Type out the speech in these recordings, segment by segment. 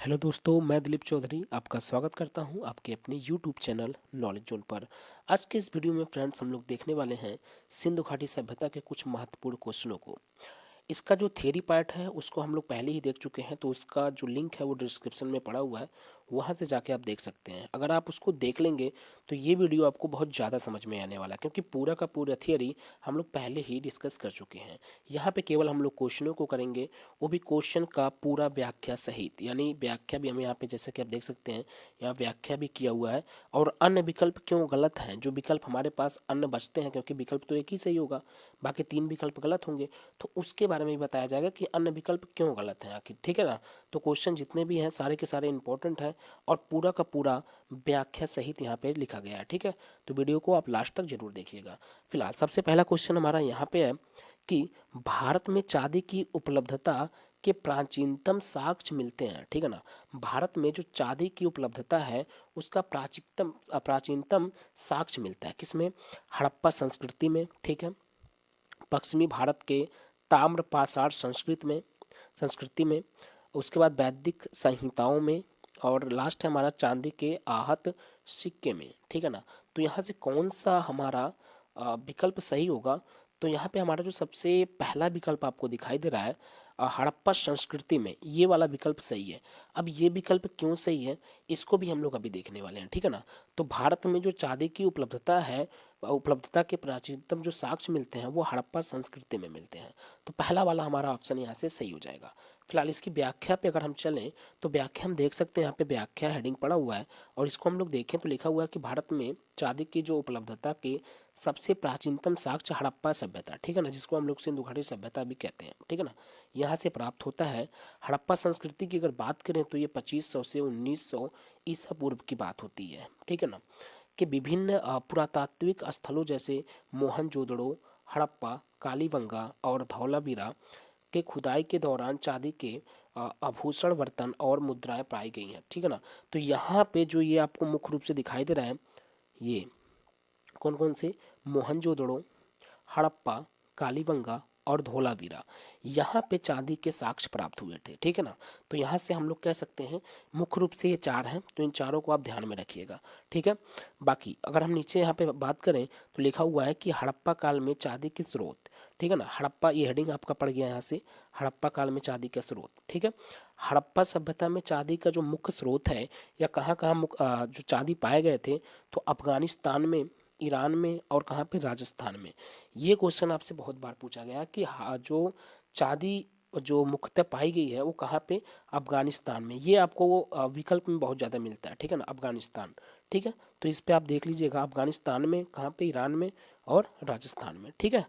Hello दोस्तों, मैं दिलीप चौधरी आपका स्वागत करता हूं आपके अपने यूट्यूब चैनल नॉलेज जोन पर। आज के इस वीडियो में फ्रेंड्स हम लोग देखने वाले हैं सिंधु घाटी सभ्यता के कुछ महत्वपूर्ण क्वेश्चनों को। इसका जो थियरी पार्ट है उसको हम लोग पहले ही देख चुके हैं, तो उसका जो लिंक है वो डिस्क्रिप्शन में पड़ा हुआ है, वहाँ से जाके आप देख सकते हैं। अगर आप उसको देख लेंगे तो ये वीडियो आपको बहुत ज़्यादा समझ में आने वाला है, क्योंकि पूरा का पूरा थियरी हम लोग पहले ही डिस्कस कर चुके हैं। यहाँ पे केवल हम लोग क्वेश्चनों को करेंगे, वो भी क्वेश्चन का पूरा व्याख्या सहित, यानी व्याख्या भी हम यहाँ पे जैसे कि आप देख सकते हैं यहाँ व्याख्या भी किया हुआ है। और अन्य विकल्प क्यों गलत हैं, जो विकल्प हमारे पास अन्य बचते हैं, क्योंकि विकल्प तो एक ही सही होगा, बाकी 3 विकल्प गलत होंगे, तो उसके बारे में भी बताया जाएगा कि अन्य विकल्प क्यों गलत हैं आखिर। ठीक है ना। तो क्वेश्चन जितने भी हैं सारे के सारे इंपॉर्टेंट हैं और पूरा का पूरा व्याख्या सहित यहाँ पे लिखा गया है। ठीक है, तो वीडियो को आप लास्ट तक जरूर देखिएगा। फिलहाल सबसे पहला क्वेश्चन हमारा यहाँ पे है कि भारत में चांदी की उपलब्धता के प्राचीनतम साक्ष्य मिलते हैं। ठीक है ना। भारत में जो चांदी की उपलब्धता है उसका प्राचीनतम साक्ष्य मिलता है किसमें? हड़प्पा संस्कृति में। ठीक है। पश्चिमी भारत के ताम्र पाषाण संस्कृति में, उसके बाद वैदिक संहिताओं में, और लास्ट है हमारा चांदी के आहत सिक्के में। ठीक है ना। तो यहाँ से कौन सा हमारा विकल्प सही होगा? तो यहाँ पे हमारा जो सबसे पहला विकल्प आपको दिखाई दे रहा है हड़प्पा संस्कृति में, ये वाला विकल्प सही है। अब ये विकल्प क्यों सही है इसको भी हम लोग अभी देखने वाले हैं। ठीक है ना। तो भारत में जो चांदी की उपलब्धता है, उपलब्धता के प्राचीनतम जो साक्ष्य मिलते हैं वो हड़प्पा संस्कृति में मिलते हैं। तो पहला वाला हमारा ऑप्शन यहाँ से सही हो जाएगा। फिलहाल इसकी व्याख्या पे अगर हम चलें तो व्याख्या हम देख सकते हैं, यहाँ पे व्याख्या हेडिंग पड़ा हुआ है और इसको हम लोग देखें तो लिखा हुआ है कि भारत में चांदी की जो उपलब्धता के सबसे प्राचीनतम साक्ष्य हड़प्पा सभ्यता, ठीक है ना, जिसको हम लोग सिंधु घाटी सभ्यता भी कहते हैं, ठीक है ना, यहाँ से प्राप्त होता है। हड़प्पा संस्कृति की अगर बात करें तो ये 2500 से 1900 ईसा पूर्व की बात होती है। ठीक है ना। कि विभिन्न पुरातात्विक स्थलों जैसे मोहनजोदड़ो, हड़प्पा, कालीबंगा और धौलावीरा के खुदाई के दौरान चांदी के आभूषण, बर्तन और मुद्राएं पाई गई हैं। ठीक है ना। तो यहाँ पे जो ये आपको मुख्य रूप से दिखाई दे रहा है, ये कौन कौन से? मोहनजोदड़ो, हड़प्पा, कालीबंगा और धोलावीरा, यहाँ पे चांदी के साक्ष्य प्राप्त हुए थे। ठीक है ना। तो यहाँ से हम लोग कह सकते हैं मुख्य रूप से ये 4 हैं, तो इन चारों को आप ध्यान में रखिएगा। ठीक है। बाकी अगर हम नीचे यहाँ पे बात करें तो लिखा हुआ है कि हड़प्पा काल में चांदी के स्रोत। ठीक है ना। हड़प्पा, ये हेडिंग आपका पड़ गया यहाँ से, हड़प्पा काल में चांदी के स्रोत। ठीक है। हड़प्पा सभ्यता में चांदी का जो मुख्य स्रोत है या कहाँ कहाँ जो चांदी पाए गए थे, तो अफगानिस्तान में, ईरान में और कहाँ पे? राजस्थान में। ये क्वेश्चन आपसे बहुत बार पूछा गया कि जो चांदी जो मुख्यतः पाई गई है वो कहाँ पे? अफगानिस्तान में। ये आपको विकल्प में बहुत ज़्यादा मिलता है। ठीक है ना, अफगानिस्तान। ठीक है। तो इस पे आप देख लीजिएगा, अफगानिस्तान में, कहाँ पे? ईरान में और राजस्थान में। ठीक है।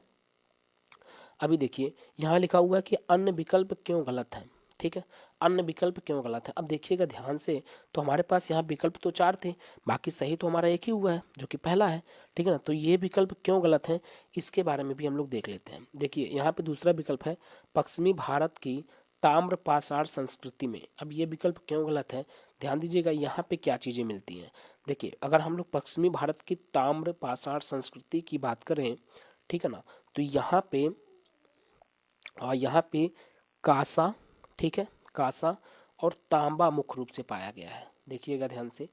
अभी देखिए यहाँ लिखा हुआ है कि अन्य विकल्प क्यों गलत है। ठीक है। अन्य विकल्प क्यों गलत है, अब देखिएगा ध्यान से, तो हमारे पास यहाँ विकल्प तो 4 थे, बाकी सही तो हमारा एक ही हुआ है जो कि पहला है। ठीक है ना। तो ये विकल्प क्यों गलत है इसके बारे में भी हम लोग देख लेते हैं। देखिए यहाँ पे दूसरा विकल्प है पश्चिमी भारत की ताम्र पाषाण संस्कृति में। अब ये विकल्प क्यों गलत है, ध्यान दीजिएगा यहाँ पे क्या चीज़ें मिलती हैं। देखिए अगर हम लोग पश्चिमी भारत की ताम्र पाषाण संस्कृति की बात करें, ठीक है ना, तो यहाँ पे कांसा, ठीक है, कांसा और तांबा मुख्य रूप से पाया गया है। देखिएगा ध्यान से,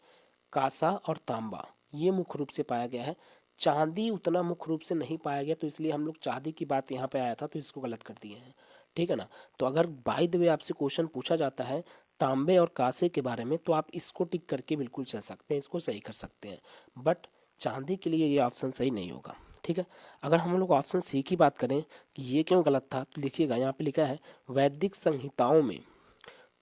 कांसा और तांबा ये मुख्य रूप से पाया गया है। चांदी उतना मुख्य रूप से नहीं पाया गया, तो इसलिए हम लोग चांदी की बात यहाँ पे आया था तो इसको गलत कर दिए हैं। ठीक है ना। तो अगर बाय द वे आपसे क्वेश्चन पूछा जाता है तांबे और कांसे के बारे में, तो आप इसको टिक करके बिल्कुल चल सकते हैं, इसको सही कर सकते हैं, बट चांदी के लिए ये ऑप्शन सही नहीं होगा। ठीक है। अगर हम लोग ऑप्शन सी की बात करें कि ये क्यों गलत था, तो लिखिएगा यहाँ पे लिखा है वैदिक संहिताओं में,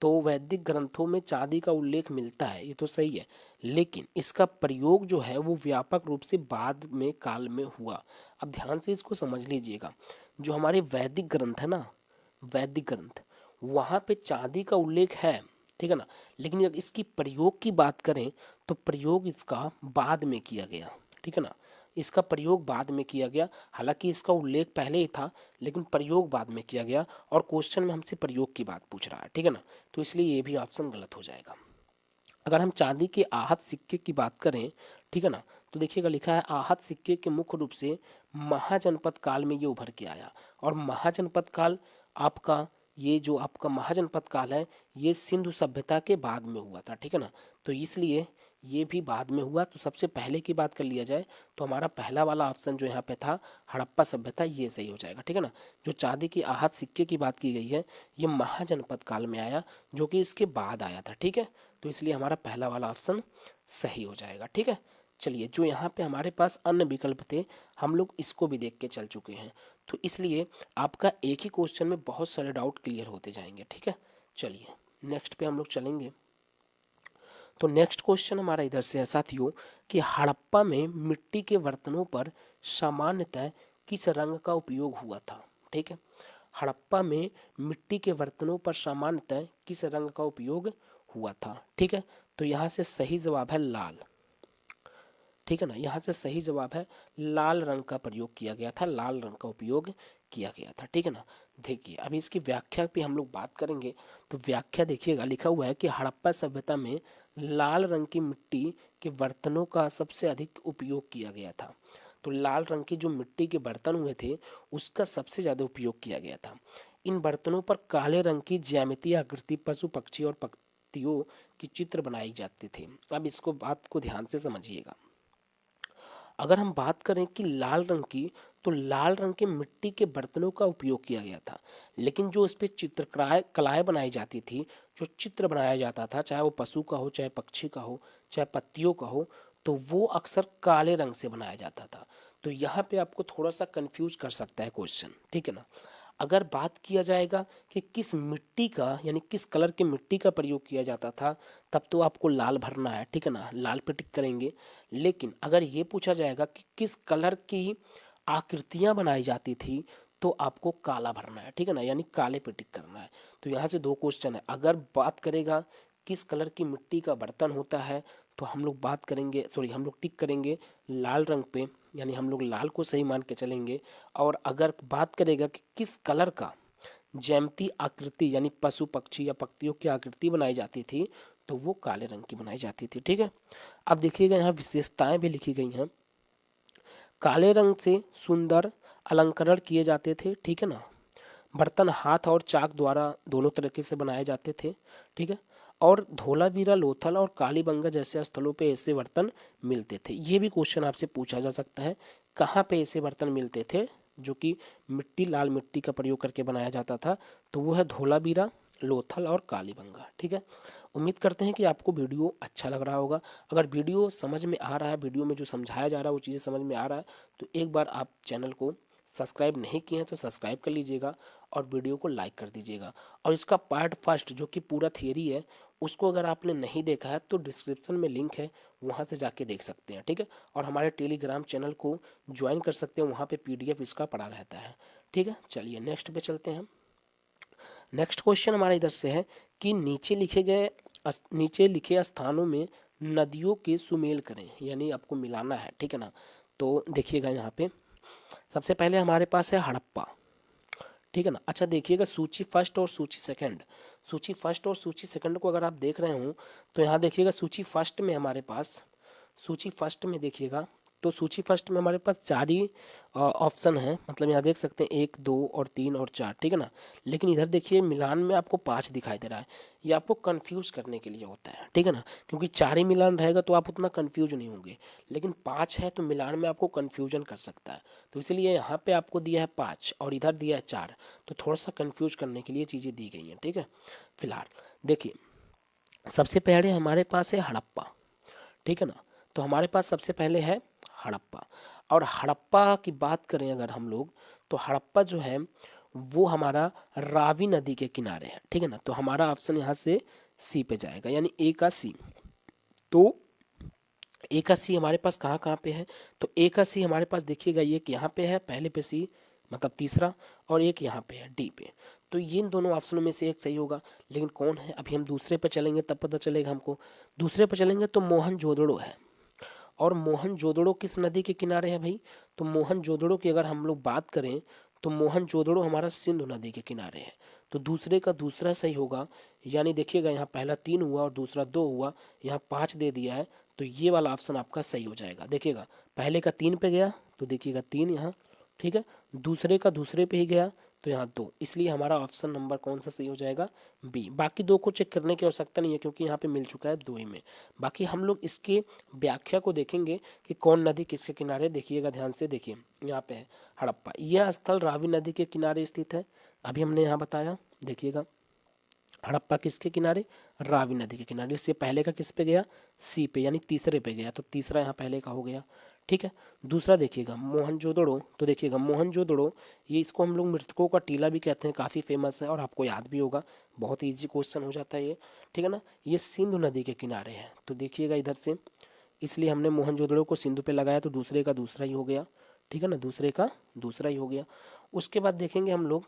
तो वैदिक ग्रंथों में चांदी का उल्लेख मिलता है, ये तो सही है, लेकिन इसका प्रयोग जो है वो व्यापक रूप से बाद में काल में हुआ। अब ध्यान से इसको समझ लीजिएगा, जो हमारे वैदिक ग्रंथ है ना, वैदिक ग्रंथ, वहाँ पे चांदी का उल्लेख है, ठीक है ना, लेकिन अगर इसकी प्रयोग की बात करें तो प्रयोग इसका बाद में किया गया। ठीक है ना। इसका प्रयोग बाद में किया गया, हालांकि इसका उल्लेख पहले ही था लेकिन प्रयोग बाद में किया गया, और क्वेश्चन में हमसे प्रयोग की बात पूछ रहा है। ठीक है ना। तो इसलिए ये भी ऑप्शन गलत हो जाएगा। अगर हम चांदी के आहत सिक्के की बात करें, ठीक है ना, तो देखिएगा लिखा है आहत सिक्के के मुख्य रूप से महाजनपद काल में ये उभर के आया, और महाजनपद काल आपका ये जो आपका महाजनपद काल है ये सिंधु सभ्यता के बाद में हुआ था, ठीक है ना। तो इसलिए ये भी बाद में हुआ। तो सबसे पहले की बात कर लिया जाए तो हमारा पहला वाला ऑप्शन जो यहाँ पे था हड़प्पा सभ्यता, ये सही हो जाएगा, ठीक है ना। जो चांदी की आहत सिक्के की बात की गई है ये महाजनपद काल में आया, जो कि इसके बाद आया था, ठीक है। तो इसलिए हमारा पहला वाला ऑप्शन सही हो जाएगा, ठीक है। चलिए, जो यहाँ पे हमारे पास अन्य विकल्प थे हम लोग इसको भी देख के चल चुके हैं, तो इसलिए आपका एक ही क्वेश्चन में बहुत सारे डाउट क्लियर होते जाएंगे, ठीक है। चलिए नेक्स्ट पे हम लोग चलेंगे। तो नेक्स्ट क्वेश्चन हमारा इधर से है साथियों कि हड़प्पा में मिट्टी के बर्तनों पर सामान्यतः किस रंग का उपयोग हुआ था, ठीक है। हड़प्पा में मिट्टी के बर्तनों पर सामान्यतः किस रंग का उपयोग हुआ था, ठीक है। तो यहाँ से सही जवाब है लाल, ठीक है ना। यहाँ से सही जवाब है लाल रंग का प्रयोग किया गया था, लाल रंग का उपयोग किया गया था, ठीक है ना। देखिए अभी इसकी व्याख्या पे हम लोग बात करेंगे। तो व्याख्या देखिएगा, लिखा हुआ है कि हड़प्पा सभ्यता में लाल रंग की मिट्टी के बर्तनों का सबसे अधिक उपयोग किया गया था। तो लाल रंग के जो मिट्टी के बर्तन हुए थे उसका सबसे ज़्यादा उपयोग किया गया था। इन बर्तनों पर काले रंग की ज्यामितीय आकृति, पशु पक्षी और पत्तियों की चित्र बनाई जाते थे। अब इसको बात को ध्यान से समझिएगा। अगर हम बात करें कि लाल रंग की, तो लाल रंग के मिट्टी के बर्तनों का उपयोग किया गया था, लेकिन जो इस पे चित्रकलाएं कलाएं बनाई जाती थी, जो चित्र बनाया जाता था, चाहे वो पशु का हो, चाहे पक्षी का हो, चाहे पत्तियों का हो, तो वो अक्सर काले रंग से बनाया जाता था। तो यहाँ पे आपको थोड़ा सा कंफ्यूज कर सकता है क्वेश्चन, ठीक है ना। अगर बात किया जाएगा कि किस मिट्टी का यानी किस कलर की मिट्टी का प्रयोग किया जाता था, तब तो आपको लाल भरना है, ठीक है ना, लाल पे टिक करेंगे। लेकिन अगर ये पूछा जाएगा कि किस कलर की आकृतियां बनाई जाती थी, तो आपको काला भरना है, ठीक है ना, यानी काले पे टिक करना है। तो यहाँ से दो क्वेश्चन है। अगर बात करेगा किस कलर की मिट्टी का बर्तन होता है, तो हम लोग बात करेंगे, सॉरी, हम लोग टिक करेंगे लाल रंग पे, यानी हम लोग लाल को सही मान के चलेंगे। और अगर बात करेगा कि किस कलर का ज्यामितीय आकृति यानी पशु पक्षी या पत्तियों की आकृति बनाई जाती थी, तो वो काले रंग की बनाई जाती थी, ठीक है। अब देखिएगा यहाँ विशेषताएं भी लिखी गई हैं। काले रंग से सुंदर अलंकरण किए जाते थे, ठीक है ना। बर्तन हाथ और चाक द्वारा दोनों तरीके से बनाए जाते थे, ठीक है। और धोलावीरा, लोथल और कालीबंगा जैसे स्थलों पे ऐसे बर्तन मिलते थे। ये भी क्वेश्चन आपसे पूछा जा सकता है, कहाँ पे ऐसे बर्तन मिलते थे जो कि मिट्टी, लाल मिट्टी का प्रयोग करके बनाया जाता था। तो वो है धोलावीरा, लोथल और कालीबंगा, ठीक है। उम्मीद करते हैं कि आपको वीडियो अच्छा लग रहा होगा। अगर वीडियो समझ में आ रहा है, वीडियो में जो समझाया जा रहा है वो चीज़ें समझ में आ रहा है, तो एक बार आप चैनल को सब्सक्राइब नहीं किए हैं तो सब्सक्राइब कर लीजिएगा और वीडियो को लाइक कर दीजिएगा। और इसका पार्ट फर्स्ट जो कि पूरा थियरी है, उसको अगर आपने नहीं देखा है तो डिस्क्रिप्शन में लिंक है, वहाँ से जाके देख सकते हैं, ठीक है। और हमारे टेलीग्राम चैनल को ज्वाइन कर सकते हैं, वहाँ पे पीडीएफ इसका पड़ा रहता है, ठीक है। चलिए नेक्स्ट पे चलते हैं। नेक्स्ट क्वेश्चन हमारा इधर से है कि नीचे लिखे स्थानों में नदियों के सुमेल करें, यानी आपको मिलाना है, ठीक है ना। तो देखिएगा यहाँ पे सबसे पहले हमारे पास है हड़प्पा, ठीक है ना। अच्छा देखिएगा सूची फर्स्ट और सूची सेकंड, सूची फर्स्ट और सूची सेकंड को अगर आप देख रहे हो तो यहाँ देखिएगा सूची फर्स्ट में हमारे पास, सूची फर्स्ट में देखिएगा तो सूची फर्स्ट में हमारे पास चार ही ऑप्शन है, मतलब यहाँ देख सकते हैं 1 2 और 3 और 4, ठीक है ना। लेकिन इधर देखिए मिलान में आपको 5 दिखाई दे रहा है, ये आपको कंफ्यूज करने के लिए होता है, ठीक है ना। क्योंकि 4 ही मिलान रहेगा तो आप उतना कंफ्यूज नहीं होंगे, लेकिन 5 है तो मिलान में आपको कंफ्यूजन कर सकता है। तो इसलिए यहाँ पे आपको दिया है 5 और इधर दिया है 4, तो थोड़ा सा कंफ्यूज करने के लिए चीज़ें दी गई हैं, ठीक है। फिलहाल देखिए सबसे पहले हमारे पास है हड़प्पा, ठीक है ना। तो हमारे पास सबसे पहले है हड़प्पा। और हड़प्पा की बात करें अगर हम लोग, तो हड़प्पा जो है वो हमारा रावी नदी के किनारे है, ठीक है ना। तो हमारा ऑप्शन यहाँ से सी पे जाएगा, यानी ए का सी। तो ए का सी हमारे पास कहाँ कहाँ पे है, तो ए का सी हमारे पास देखिएगा एक यहाँ पे है, पहले पे सी मतलब तीसरा, और एक यहाँ पे है डी पे। तो ये इन दोनों ऑप्शनों में से एक सही होगा, लेकिन कौन है अभी हम दूसरे पे चलेंगे तब पता चलेगा हमको। दूसरे पे चलेंगे तो मोहनजोदड़ो है। और मोहनजोदड़ो किस नदी के किनारे है भाई, तो मोहनजोदड़ो की अगर हम लोग बात करें तो मोहनजोदड़ो हमारा सिंधु नदी के किनारे है। तो दूसरे का दूसरा सही होगा, यानी देखिएगा यहाँ पहला 3 हुआ और दूसरा 2 हुआ, यहाँ 5 दे दिया है, तो ये वाला ऑप्शन आपका सही हो जाएगा। देखिएगा पहले का 3 पे गया तो देखिएगा 3 यहाँ, ठीक है। दूसरे का दूसरे पे ही गया तो यहाँ 2, इसलिए हमारा ऑप्शन नंबर कौन सा सही हो जाएगा, बी। बाकी 2 को चेक करने की आवश्यकता नहीं है क्योंकि यहाँ पे मिल चुका है 2 ही में। बाकी हम लोग इसके व्याख्या को देखेंगे कि कौन नदी किसके किनारे, देखिएगा ध्यान से, देखिए यहाँ पे है हड़प्पा, यह स्थल रावी नदी के किनारे स्थित है, अभी हमने यहाँ बताया। देखिएगा हड़प्पा किसके किनारे, रावी नदी के किनारे। इससे पहले का किस पे गया, सी पे, यानी तीसरे पे गया, तो तीसरा यहाँ पहले का हो गया। ठीक है, दूसरा देखिएगा मोहनजोदड़ो, तो देखिएगा मोहनजोदड़ो, ये इसको हम लोग मृतकों का टीला भी कहते हैं, काफ़ी फेमस है और आपको याद भी होगा, बहुत ईजी क्वेश्चन हो जाता है ये। ठीक है ना, ये सिंधु नदी के किनारे है, तो देखिएगा इधर से, इसलिए हमने मोहनजोदड़ो को सिंधु पे लगाया, तो दूसरे का दूसरा ही हो गया। ठीक है ना, दूसरे का दूसरा ही हो गया। उसके बाद देखेंगे हम लोग,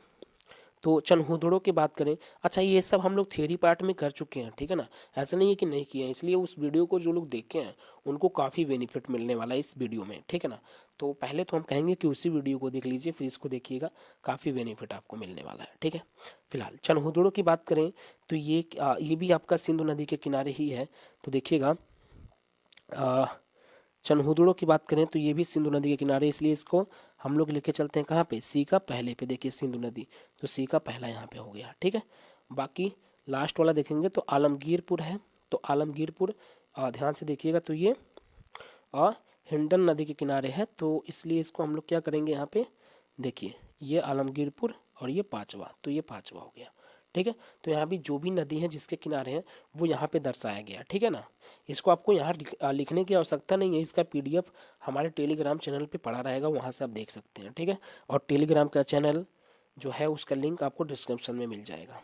तो चनहुदड़ों की बात करें, अच्छा ये सब हम लोग थियरी पार्ट में कर चुके हैं। ठीक है ना, ऐसा नहीं है कि नहीं किए हैं, इसलिए उस वीडियो को जो लोग देखे हैं उनको काफ़ी बेनिफिट मिलने वाला है इस वीडियो में। ठीक है ना, तो पहले तो हम कहेंगे कि उसी वीडियो को देख लीजिए, फिर इसको देखिएगा, काफ़ी बेनिफिट आपको मिलने वाला है। ठीक है, फिलहाल चनहुदड़ों की बात करें तो ये भी आपका सिंधु नदी के किनारे ही है। तो देखिएगा चनहुदड़ों की बात करें तो ये भी सिंधु नदी के किनारे, इसलिए इसको हम लोग लेके चलते हैं कहाँ पे, सी का पहले पे। देखिए सिंधु नदी, तो सी का पहला यहाँ पे हो गया। ठीक है, बाकी लास्ट वाला देखेंगे तो आलमगीरपुर है, तो आलमगीरपुर ध्यान से देखिएगा, तो ये हिंडन नदी के किनारे है, तो इसलिए इसको हम लोग क्या करेंगे यहाँ पे, देखिए ये आलमगीरपुर और ये पाँचवा, तो ये पाँचवा हो गया। ठीक है, तो यहाँ भी जो भी नदी है जिसके किनारे हैं वो यहाँ पे दर्शाया गया। ठीक है ना, इसको आपको यहाँ लिखने की आवश्यकता नहीं है, इसका पीडीएफ हमारे टेलीग्राम चैनल पे पड़ा रहेगा, वहाँ से आप देख सकते हैं। ठीक है, और टेलीग्राम का चैनल जो है उसका लिंक आपको डिस्क्रिप्शन में मिल जाएगा।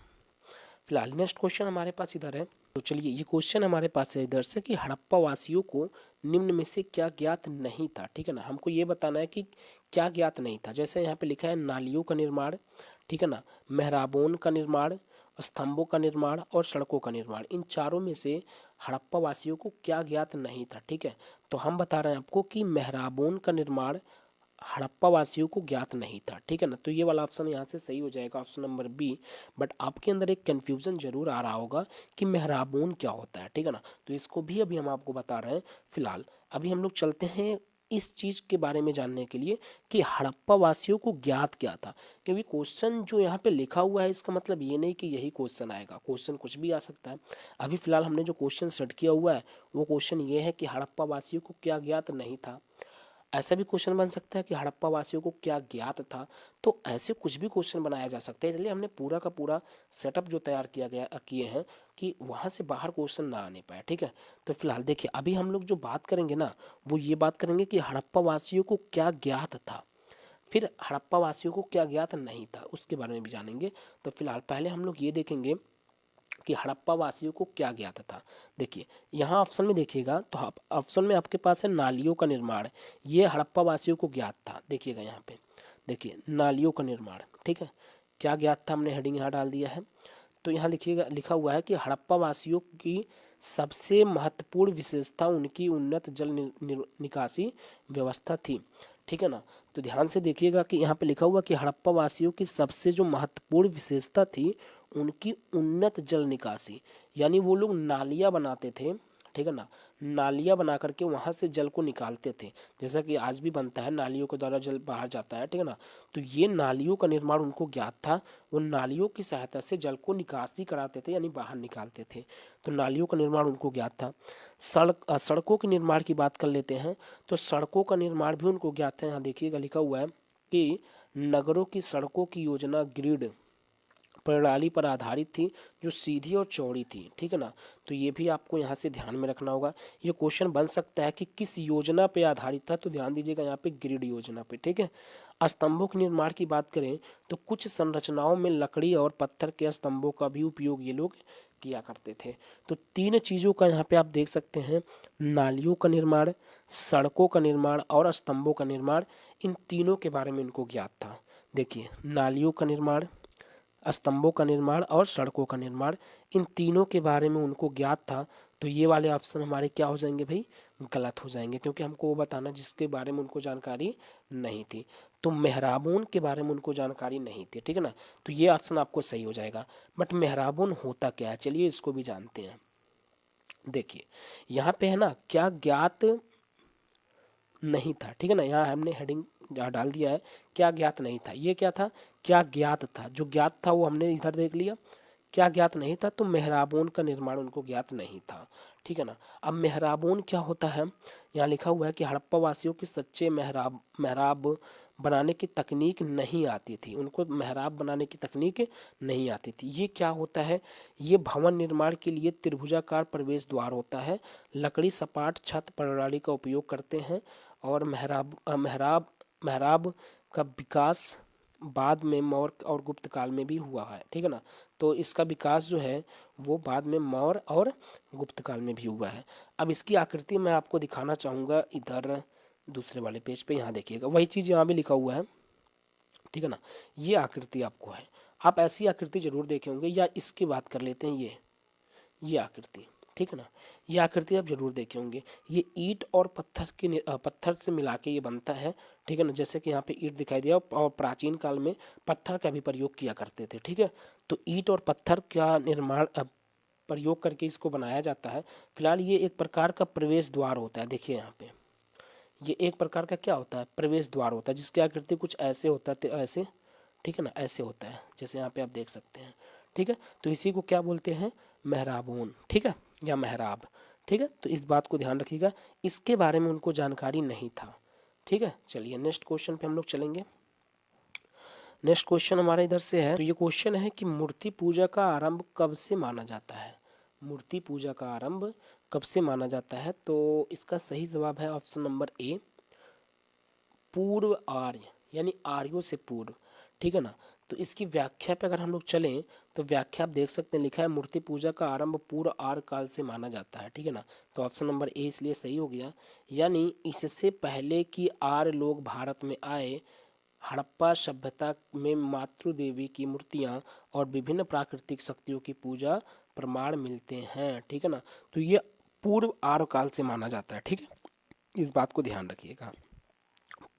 फिलहाल नेक्स्ट क्वेश्चन हमारे पास इधर है, तो चलिए ये क्वेश्चन हमारे पास है इधर से कि हड़प्पा वासियों को निम्न में से क्या ज्ञात नहीं था। ठीक है ना, हमको ये बताना है कि क्या ज्ञात नहीं था। जैसे यहाँ पे लिखा है नालियों का निर्माण, ठीक है ना, मेहराबों का निर्माण, स्तंभों का निर्माण और सड़कों का निर्माण, इन चारों में से हड़प्पा वासियों को क्या ज्ञात नहीं था। ठीक है, तो हम बता रहे हैं आपको कि मेहराबों का निर्माण हड़प्पा वासियों को ज्ञात नहीं था। ठीक है ना, तो ये वाला ऑप्शन यहाँ से सही हो जाएगा, ऑप्शन नंबर बी। बट आपके अंदर एक कन्फ्यूजन जरूर आ रहा होगा कि मेहराबोन क्या होता है। ठीक है ना, तो इसको भी अभी हम आपको बता रहे हैं। फिलहाल अभी हम लोग चलते हैं इस चीज़ के बारे में जानने के लिए कि हड़प्पा वासियों को ज्ञात क्या था, क्योंकि क्वेश्चन जो यहाँ पे लिखा हुआ है इसका मतलब ये नहीं कि यही क्वेश्चन आएगा, क्वेश्चन कुछ भी आ सकता है। अभी फिलहाल हमने जो क्वेश्चन सेट किया हुआ है वो क्वेश्चन ये है कि हड़प्पा वासियों को क्या ज्ञात नहीं था। ऐसा भी क्वेश्चन बन सकता है कि हड़प्पा वासियों को क्या ज्ञात था, तो ऐसे कुछ भी क्वेश्चन बनाया जा सकता है। इसलिए हमने पूरा का पूरा सेटअप जो तैयार किए हैं कि वहाँ से बाहर क्वेश्चन ना आने पाए। ठीक है, तो फिलहाल देखिए अभी हम लोग जो बात करेंगे ना वो ये बात करेंगे कि हड़प्पा वासियों को क्या ज्ञात था, फिर हड़प्पा वासियों को क्या ज्ञात नहीं था उसके बारे में भी जानेंगे। तो फिलहाल पहले हम लोग ये देखेंगे कि हड़प्पा वासियों को क्या ज्ञात था। देखिए यहाँ ऑप्शन में देखिएगा तो ऑप्शन में आपके पास है नालियों का निर्माण, ये हड़प्पा वासियों को ज्ञात था। देखिएगा यहाँ पे, देखिए नालियों का निर्माण, ठीक है, क्या ज्ञात था, हमने हेडिंग यहाँ डाल दिया है। तो यहाँ लिखिएगा, लिखा हुआ है कि हड़प्पा वासियों की सबसे महत्वपूर्ण विशेषता उनकी उन्नत जल निकासी व्यवस्था थी। ठीक है ना, तो ध्यान से देखिएगा कि यहाँ पे लिखा हुआ कि हड़प्पा वासियों की सबसे जो महत्वपूर्ण विशेषता थी उनकी उन्नत जल निकासी, यानी वो लोग नालियाँ बनाते थे। ठीक है ना, नालियाँ बना करके वहाँ से जल को निकालते थे, जैसा कि आज भी बनता है, नालियों के द्वारा जल बाहर जाता है। ठीक है ना, तो ये नालियों का निर्माण उनको ज्ञात था, वो नालियों की सहायता से जल को निकासी कराते थे, यानी बाहर निकालते थे, तो नालियों का निर्माण उनको ज्ञात था। सड़कों के निर्माण की बात कर लेते हैं, तो सड़कों का निर्माण भी उनको ज्ञात है। यहाँ देखिएगा लिखा हुआ है कि नगरों की सड़कों की योजना ग्रिड प्रणाली पर आधारित थी जो सीधी और चौड़ी थी। ठीक है ना, तो ये भी आपको यहाँ से ध्यान में रखना होगा। ये क्वेश्चन बन सकता है कि किस योजना पे आधारित था, तो ध्यान दीजिएगा यहाँ पे ग्रिड योजना पे। ठीक है, स्तंभों के निर्माण की बात करें तो कुछ संरचनाओं में लकड़ी और पत्थर के स्तंभों का भी उपयोग ये लोग किया करते थे। तो तीन चीज़ों का यहाँ पे आप देख सकते हैं, नालियों का निर्माण, सड़कों का निर्माण और स्तंभों का निर्माण, इन तीनों के बारे में इनको ज्ञात था। देखिए नालियों का निर्माण, स्तंभों का निर्माण और सड़कों का निर्माण, इन तीनों के बारे में उनको ज्ञात था। तो ये वाले ऑप्शन हमारे क्या हो जाएंगे भाई, गलत हो जाएंगे, क्योंकि हमको वो बताना जिसके बारे में उनको जानकारी नहीं थी। तो मेहराबून के बारे में उनको जानकारी नहीं थी। ठीक है ना, तो ये ऑप्शन आपको सही हो जाएगा। बट मेहराबून होता क्या है, चलिए इसको भी जानते हैं। देखिए यहाँ पे है ना, क्या ज्ञात नहीं था। ठीक है ना, यहाँ हमने हेडिंग डाल दिया है, क्या ज्ञात नहीं था। ये क्या था, क्या ज्ञात था। जो ज्ञात था वो हमने इधर देख लिया, क्या ज्ञात नहीं था, तो मेहराबों का निर्माण उनको ज्ञात नहीं था, ठीक है ना। अब मेहराबों क्या होता है, यहाँ लिखा हुआ है कि हड़प्पा वासियों की सच्चे मेहराब बनाने की तकनीक नहीं आती थी, उनको मेहराब बनाने की तकनीक नहीं आती थी। ये क्या होता है, ये भवन निर्माण के लिए त्रिभुजाकार प्रवेश द्वार होता है, लकड़ी सपाट छत प्रणाली का उपयोग करते हैं, और मेहराब का विकास बाद में मौर्य और गुप्त काल में भी हुआ है, ठीक है ना। तो इसका विकास जो है वो बाद में मौर्य और गुप्त काल में भी हुआ है। अब इसकी आकृति मैं आपको दिखाना चाहूँगा इधर दूसरे वाले पेज पे, यहाँ देखिएगा वही चीज़ यहाँ भी लिखा हुआ है, ठीक है ना। ये आकृति आपको है, आप ऐसी आकृति जरूर देखे होंगे, या इसकी बात कर लेते हैं, ये आकृति, ठीक है ना। ये आकृति आप जरूर देखे होंगे। ये ईंट और पत्थर से मिला के ये बनता है, ठीक है ना। जैसे कि यहाँ पे ईंट दिखाई दिया, और प्राचीन काल में पत्थर का भी प्रयोग किया करते थे, ठीक है। तो ईंट और पत्थर का निर्माण प्रयोग करके इसको बनाया जाता है। फिलहाल ये एक प्रकार का प्रवेश द्वार होता है, देखिए यहाँ पे ये एक प्रकार का क्या होता है, प्रवेश द्वार होता है, जिसकी आकृति कुछ ऐसे होता है, ऐसे, ठीक है ना, ऐसे होता है, जैसे यहाँ पे आप देख सकते हैं, ठीक है। तो इसी को क्या बोलते हैं, मेहराबून, ठीक है, या मेहराब, ठीक है। तो इस बात को ध्यान रखिएगा, इसके बारे में उनको जानकारी नहीं था, ठीक है। चलिए नेक्स्ट क्वेश्चन पे हम लोग चलेंगे। नेक्स्ट क्वेश्चन हमारे इधर से है, तो ये क्वेश्चन है कि मूर्ति पूजा का आरंभ कब से माना जाता है। मूर्ति पूजा का आरंभ कब से माना जाता है, तो इसका सही जवाब है ऑप्शन नंबर ए, पूर्व आर्य, यानी आर्यों से पूर्व, ठीक है ना। तो इसकी व्याख्या पे अगर हम लोग चलें तो व्याख्या आप देख सकते हैं, लिखा है मूर्ति पूजा का आरंभ पूर्व आर्य काल से माना जाता है, ठीक है ना। तो ऑप्शन नंबर ए इसलिए सही हो गया, यानी इससे पहले कि आर्य लोग भारत में आए, हड़प्पा सभ्यता में मातृ देवी की मूर्तियां और विभिन्न प्राकृतिक शक्तियों की पूजा प्रमाण मिलते हैं, ठीक है ना। तो ये पूर्व आर्य काल से माना जाता है, ठीक है, इस बात को ध्यान रखिएगा।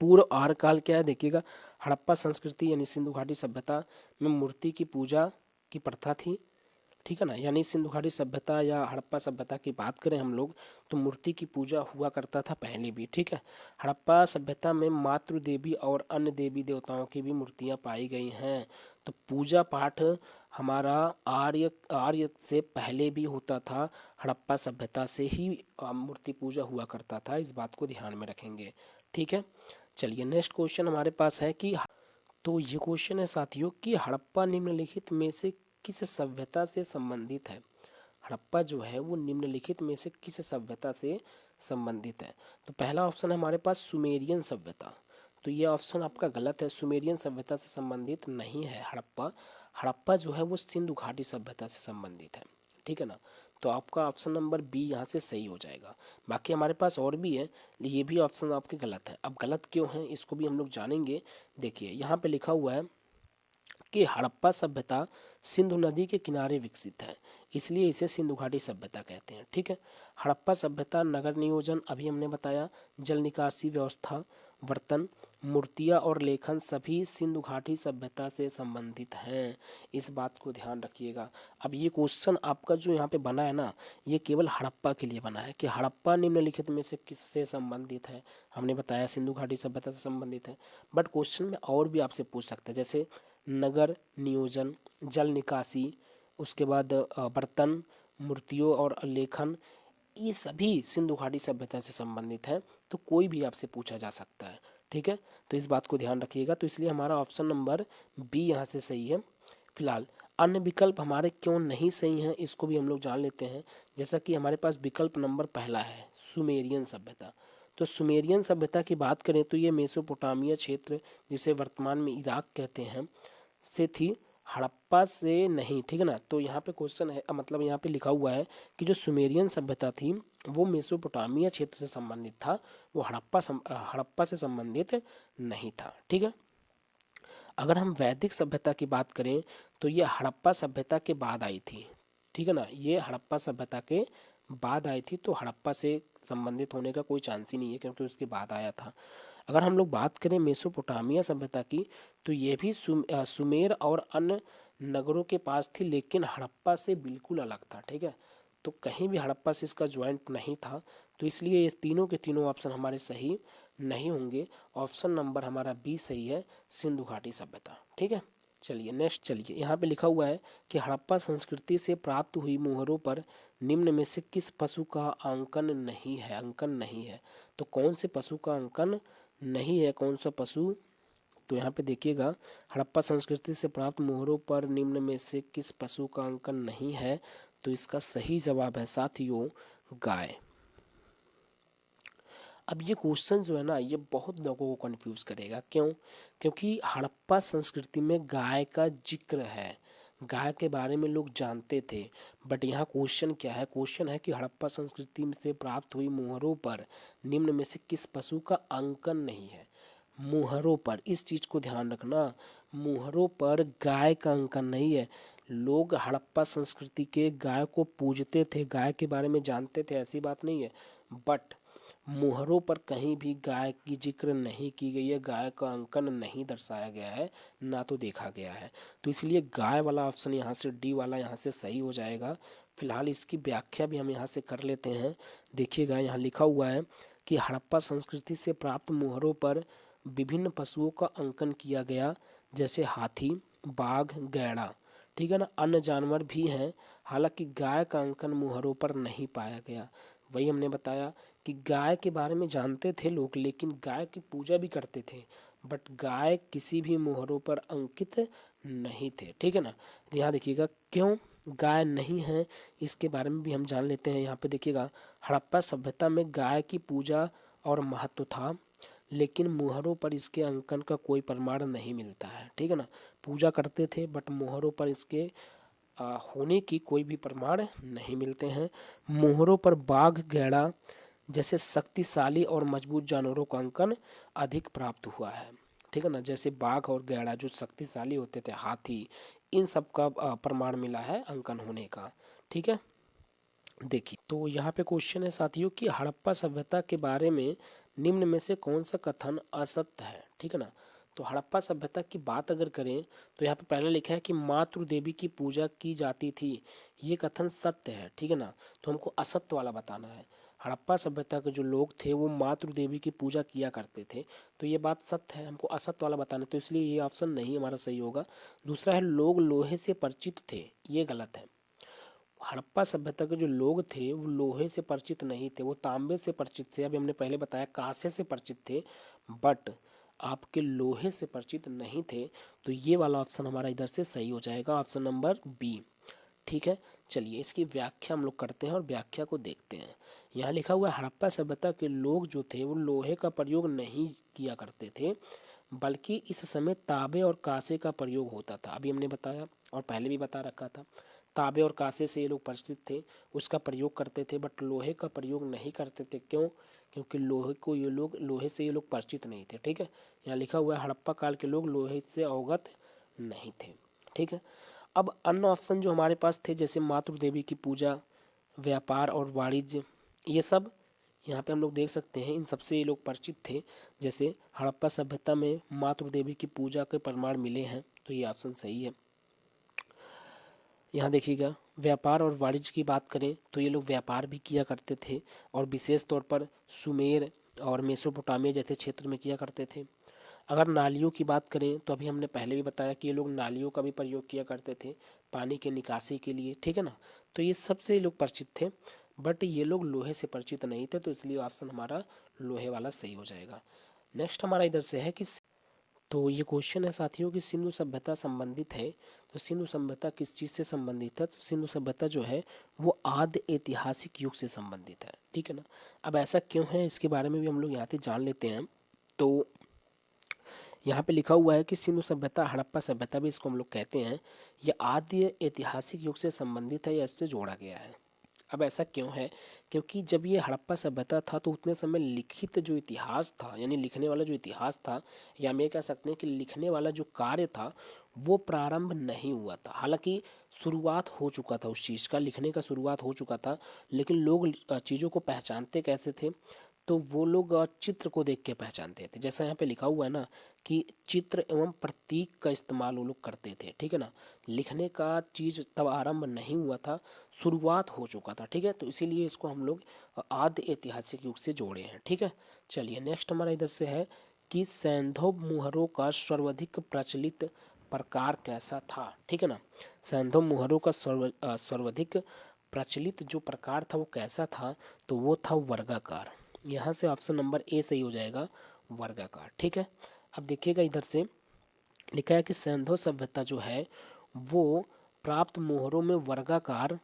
पूर्व आर्य काल क्या है देखिएगा, हड़प्पा संस्कृति यानी सिंधु घाटी सभ्यता में मूर्ति की पूजा की प्रथा थी, ठीक है ना। यानी सिंधु घाटी सभ्यता या हड़प्पा सभ्यता की बात करें हम लोग, तो मूर्ति की पूजा हुआ करता था पहले भी, ठीक है। हड़प्पा सभ्यता में मातृ देवी और अन्य देवी देवताओं की भी मूर्तियां पाई गई हैं। तो पूजा पाठ हमारा आर्य आर्य से पहले भी होता था, हड़प्पा सभ्यता से ही मूर्ति पूजा हुआ करता था, इस बात को ध्यान में रखेंगे, ठीक है। चलिए नेक्स्ट क्वेश्चन हमारे पास है कि, तो ये क्वेश्चन है साथियों कि हड़प्पा निम्नलिखित में से किस सभ्यता से संबंधित है। हड़प्पा जो है वो निम्नलिखित में से किस सभ्यता से संबंधित है। तो पहला ऑप्शन है हमारे पास सुमेरियन सभ्यता, तो ये ऑप्शन आपका गलत है, सुमेरियन सभ्यता से संबंधित नहीं है हड़प्पा। हड़प्पा जो है वो सिंधु घाटी सभ्यता से संबंधित है, ठीक है ना। तो आपका ऑप्शन नंबर बी यहाँ से सही हो जाएगा। बाकी हमारे पास और भी है, ये भी ऑप्शन आपके गलत है। अब गलत क्यों है इसको भी हम लोग जानेंगे। देखिए यहाँ पे लिखा हुआ है कि हड़प्पा सभ्यता सिंधु नदी के किनारे विकसित है, इसलिए इसे सिंधु घाटी सभ्यता कहते हैं, ठीक है। हड़प्पा सभ्यता नगर नियोजन, अभी हमने बताया, जल निकासी व्यवस्था, बर्तन, मूर्तियाँ और लेखन सभी सिंधु घाटी सभ्यता से संबंधित हैं, इस बात को ध्यान रखिएगा। अब ये क्वेश्चन आपका जो यहाँ पे बना है ना, ये केवल हड़प्पा के लिए बना है कि हड़प्पा निम्नलिखित में से किससे संबंधित है। हमने बताया सिंधु घाटी सभ्यता से संबंधित है, बट क्वेश्चन में और भी आपसे पूछ सकता है, जैसे नगर नियोजन, जल निकासी, उसके बाद बर्तन, मूर्तियों और लेखन, ये सभी सिंधु घाटी सभ्यता से संबंधित है। तो कोई भी आपसे पूछा जा सकता है, ठीक है। तो इस बात को ध्यान रखिएगा। तो इसलिए हमारा ऑप्शन नंबर बी यहाँ से सही है। फिलहाल अन्य विकल्प हमारे क्यों नहीं सही हैं इसको भी हम लोग जान लेते हैं। जैसा कि हमारे पास विकल्प नंबर पहला है सुमेरियन सभ्यता, तो सुमेरियन सभ्यता की बात करें तो ये मेसोपोटामिया क्षेत्र, जिसे वर्तमान में इराक कहते हैं, से थी, हड़प्पा से नहीं, ठीक है ना। तो यहाँ पे क्वेश्चन है, मतलब यहाँ पे लिखा हुआ है कि जो सुमेरियन सभ्यता थी वो मेसोपोटामिया क्षेत्र से संबंधित था, वो हड़प्पा से संबंधित नहीं था, ठीक है। अगर हम वैदिक सभ्यता की बात करें तो ये हड़प्पा सभ्यता के बाद आई थी, ठीक है ना, ये हड़प्पा सभ्यता के बाद आई थी, तो हड़प्पा से संबंधित होने का कोई चांस ही नहीं है क्योंकि उसके बाद आया था। अगर हम लोग बात करें मेसोपोटामिया सभ्यता की, तो ये भी सुमेर और अन्य नगरों के पास थी, लेकिन हड़प्पा से बिल्कुल अलग था, ठीक है। तो कहीं भी हड़प्पा से इसका ज्वाइंट नहीं था, तो इसलिए ये तीनों के तीनों ऑप्शन हमारे सही नहीं होंगे। ऑप्शन नंबर हमारा बी सही है, सिंधु घाटी सभ्यता। ठीक है, चलिए नेक्स्ट। चलिए यहाँ पे लिखा हुआ है कि हड़प्पा संस्कृति से प्राप्त हुई मोहरों पर निम्न में से किस पशु का अंकन नहीं है, अंकन नहीं है। तो कौन से पशु का अंकन नहीं है, कौन सा पशु? तो यहाँ पे देखिएगा, हड़प्पा संस्कृति से प्राप्त मोहरों पर निम्न में से किस पशु का अंकन नहीं है। तो इसका सही जवाब है साथियों, गाय। अब ये क्वेश्चन जो है ना, ये बहुत लोगों को कंफ्यूज करेगा। क्यों? क्योंकि हड़प्पा संस्कृति में गाय का जिक्र है, गाय के बारे में लोग जानते थे। बट यहाँ क्वेश्चन क्या है? क्वेश्चन है कि हड़प्पा संस्कृति से प्राप्त हुई मोहरों पर निम्न में से किस पशु का अंकन नहीं है। मुहरों पर, इस चीज़ को ध्यान रखना, मुहरों पर गाय का अंकन नहीं है। लोग हड़प्पा संस्कृति के गाय को पूजते थे, गाय के बारे में जानते थे, ऐसी बात नहीं है। बट मुहरों पर कहीं भी गाय की जिक्र नहीं की गई है, गाय का अंकन नहीं दर्शाया गया है, ना तो देखा गया है। तो इसलिए गाय वाला ऑप्शन यहाँ से, डी वाला यहाँ से सही हो जाएगा। फिलहाल इसकी व्याख्या भी हम यहाँ से कर लेते हैं। देखिएगा, यहाँ लिखा हुआ है कि हड़प्पा संस्कृति से प्राप्त मुहरों पर विभिन्न पशुओं का अंकन किया गया, जैसे हाथी, बाघ, गैड़ा। ठीक है ना, अन्य जानवर भी हैं। हालांकि गाय का अंकन मुहरों पर नहीं पाया गया। वही हमने बताया कि गाय के बारे में जानते थे लोग, लेकिन गाय की पूजा भी करते थे। बट गाय किसी भी मुहरों पर अंकित नहीं थे। ठीक है ना, तो यहाँ देखिएगा क्यों गाय नहीं है, इसके बारे में भी हम जान लेते हैं। यहाँ पे देखिएगा, हड़प्पा सभ्यता में गाय की पूजा और महत्व था, लेकिन मुहरों पर इसके अंकन का कोई प्रमाण नहीं मिलता है। ठीक है ना, पूजा करते थे बट मुहरों पर इसके होने की कोई भी प्रमाण नहीं मिलते हैं। मोहरों पर बाघ, गैड़ा जैसे शक्तिशाली और मजबूत जानवरों का अंकन अधिक प्राप्त हुआ है। ठीक है ना, जैसे बाघ और गैड़ा जो शक्तिशाली होते थे, हाथी, इन सब का प्रमाण मिला है अंकन होने का। ठीक है, देखिए तो यहाँ पे क्वेश्चन है साथियों कि हड़प्पा सभ्यता के बारे में निम्न में से कौन सा कथन असत्य है। ठीक है ना, तो हड़प्पा सभ्यता की बात अगर करें तो यहाँ पे पहले लिखा है कि मातृ देवी की पूजा की जाती थी, ये कथन सत्य है। ठीक है ना, तो हमको असत्य वाला बताना है। हड़प्पा सभ्यता के जो लोग थे वो मातृ देवी की पूजा किया करते थे, तो ये बात सत्य है, हमको असत्य वाला बताना है। तो इसलिए ये ऑप्शन नहीं हमारा सही होगा। दूसरा है लोग लोहे से परिचित थे, ये गलत है। हड़प्पा सभ्यता के जो लोग थे वो लोहे से परिचित नहीं थे, वो तांबे से परिचित थे। अभी हमने पहले बताया कांसे से परिचित थे, बट आपके लोहे से परिचित नहीं थे। तो ये वाला ऑप्शन हमारा इधर से सही हो जाएगा, ऑप्शन नंबर बी। ठीक है, चलिए इसकी व्याख्या हम लोग करते हैं और व्याख्या को देखते हैं। यहाँ लिखा हुआ है हड़प्पा सभ्यता के लोग जो थे वो लोहे का प्रयोग नहीं किया करते थे, बल्कि इस समय तांबे और कांसे का प्रयोग होता था। अभी हमने बताया और पहले भी बता रखा था, तांबे और कांसे से ये लोग परिचित थे, उसका प्रयोग करते थे, बट लोहे का प्रयोग नहीं करते थे। क्यों? क्योंकि लोहे से ये लोग परिचित नहीं थे। ठीक है, यहाँ लिखा हुआ है हड़प्पा काल के लोग लोहे से अवगत नहीं थे। ठीक है, अब अन्य ऑप्शन जो हमारे पास थे, जैसे मातृ देवी की पूजा, व्यापार और वाणिज्य, ये सब यहाँ पे हम लोग देख सकते हैं, इन सबसे ये लोग परिचित थे। जैसे हड़प्पा सभ्यता में मातृ देवी की पूजा के प्रमाण मिले हैं, तो ये ऑप्शन सही है। यहाँ देखिएगा, व्यापार और वाणिज्य की बात करें तो ये लोग व्यापार भी किया करते थे, और विशेष तौर पर सुमेर और मेसोपोटामिया जैसे क्षेत्र में किया करते थे। अगर नालियों की बात करें तो अभी हमने पहले भी बताया कि ये लोग नालियों का भी प्रयोग किया करते थे पानी के निकासी के लिए। ठीक है ना, तो ये सबसे ये लोग परिचित थे, बट ये लोग लोहे से परिचित नहीं थे, तो इसलिए ऑप्शन हमारा लोहे वाला सही हो जाएगा। नेक्स्ट हमारा इधर से है कि, तो ये क्वेश्चन है साथियों कि सिंधु सभ्यता संबंधित है। तो सिंधु सभ्यता किस चीज़ से संबंधित है? तो सिंधु सभ्यता जो है वो आद्य ऐतिहासिक युग से संबंधित है। ठीक है ना, अब ऐसा क्यों है इसके बारे में भी हम लोग यहाँ से जान लेते हैं। तो यहाँ पे लिखा हुआ है कि सिंधु सभ्यता, हड़प्पा सभ्यता भी इसको हम लोग कहते हैं, यह आद्य ऐतिहासिक युग से संबंधित है या इससे जोड़ा गया है। अब ऐसा क्यों है? क्योंकि जब ये हड़प्पा सभ्यता था तो उतने समय लिखित जो इतिहास था, यानी लिखने वाला जो इतिहास था, या हम ये कह सकते हैं कि लिखने वाला जो कार्य था वो प्रारंभ नहीं हुआ था। हालांकि शुरुआत हो चुका था उस चीज़ का, लिखने का शुरुआत हो चुका था, लेकिन लोग चीज़ों को पहचानते कैसे थे? तो वो लोग चित्र को देख के पहचानते थे। जैसा यहाँ पे लिखा हुआ है ना कि चित्र एवं प्रतीक का इस्तेमाल वो लोग करते थे, ठीक है ना। लिखने का चीज़ तब आरंभ नहीं हुआ था, शुरुआत हो चुका था, ठीक है। तो इसीलिए इसको हम लोग आद्य ऐतिहासिक युग से जोड़े हैं, ठीक है। चलिए नेक्स्ट हमारा इधर से है कि सैंधव मुहरों का सर्वाधिक प्रचलित प्रकार कैसा था, ठीक है ना। सैंधव मुहरों का सर्वाधिक प्रचलित जो प्रकार था वो कैसा था, तो वो था वर्गाकार। यहाँ से ऑप्शन नंबर ए सही हो जाएगा, वर्गाकार, ठीक है। अब देखिएगा इधर से लिखा है कि सैंधव सभ्यता जो है वो प्राप्त मोहरों में वर्गाकार